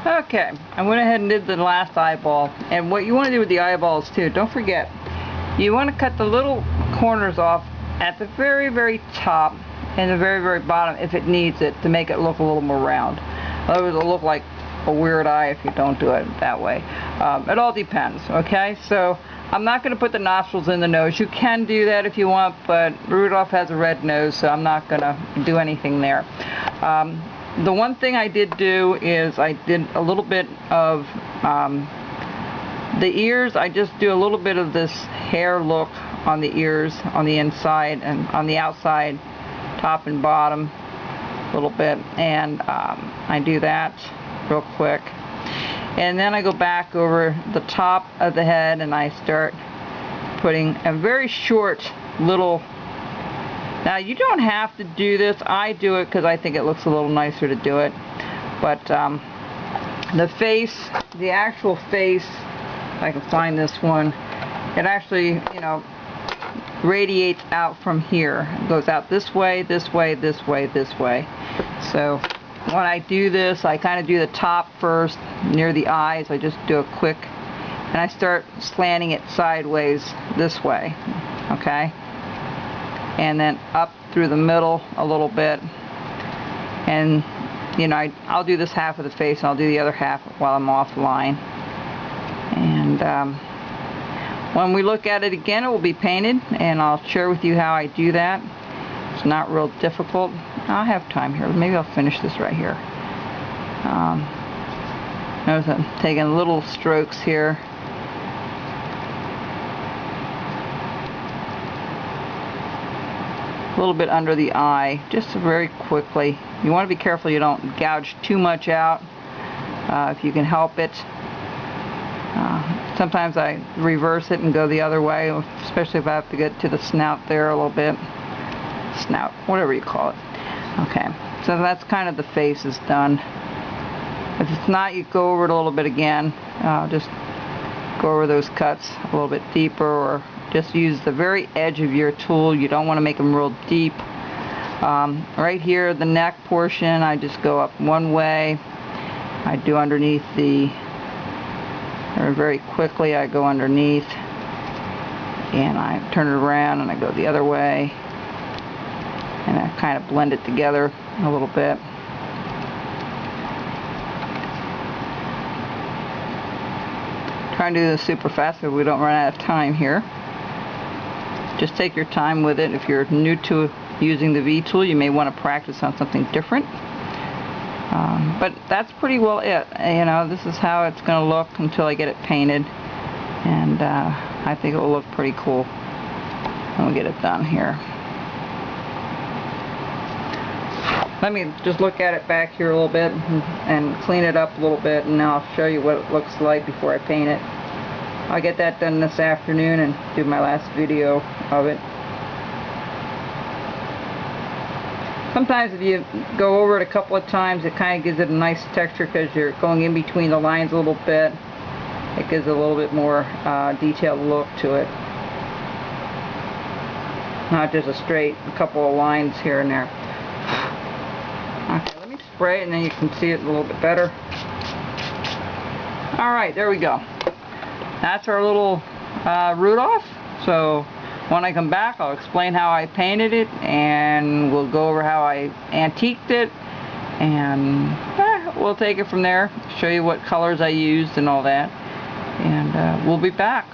Okay, I went ahead and did the last eyeball, and what you want to do with the eyeballs too, don't forget, you want to cut the little corners off at the very, very top and the very, very bottom if it needs it, to make it look a little more round. Otherwise it'll look like a weird eye if you don't do it that way. It all depends, okay? So I'm not going to put the nostrils in the nose. You can do that if you want, but Rudolph has a red nose, so I'm not going to do anything there. The one thing I did do is I did a little bit of the ears. I just do a little bit of this hair look on the ears, on the inside and on the outside, top and bottom a little bit, and I do that real quick, and then I go back over the top of the head and I start putting a very short little. Now you don't have to do this. I do it because I think it looks a little nicer to do it, but the face, the actual face, if I can find this one, it actually, you know, radiates out from here. It goes out this way, this way, this way, this way. So when I do this, I kind of do the top first near the eyes. I just do a quick, and I start slanting it sideways this way, okay, and then up through the middle a little bit, and you know, I'll do this half of the face and I'll do the other half while I'm offline. And when we look at it again, it will be painted, and I'll share with you how I do that. It's not real difficult. I have time here. Maybe I'll finish this right here. Notice I'm taking little strokes here. A little bit under the eye, just very quickly. You want to be careful you don't gouge too much out if you can help it. Sometimes I reverse it and go the other way, especially if I have to get to the snout there a little bit. Snout, whatever you call it. Okay, so that's kind of the face is done. If it's not, you go over it a little bit again. Just go over those cuts a little bit deeper, or just use the very edge of your tool. You don't want to make them real deep. Right here, the neck portion, I just go up one way. I do underneath the, or very quickly I go underneath, and I turn it around and I go the other way, and I kind of blend it together a little bit. Trying to do this super fast so we don't run out of time here. Just take your time with it. If you're new to using the V tool, you may want to practice on something different. But that's pretty well it. You know, this is how it's going to look until I get it painted, and I think it will look pretty cool when we get it done here. Let me just look at it back here a little bit and clean it up a little bit, and now I'll show you what it looks like before I paint it. I'll get that done this afternoon and do my last video of it. Sometimes if you go over it a couple of times, it kind of gives it a nice texture because you're going in between the lines a little bit. It gives it a little bit more detailed look to it. Not just a straight couple of lines here and there. Okay, let me spray it and then you can see it a little bit better. Alright, there we go. That's our little Rudolph. So when I come back, I'll explain how I painted it, and we'll go over how I antiqued it, and we'll take it from there, show you what colors I used and all that, and we'll be back.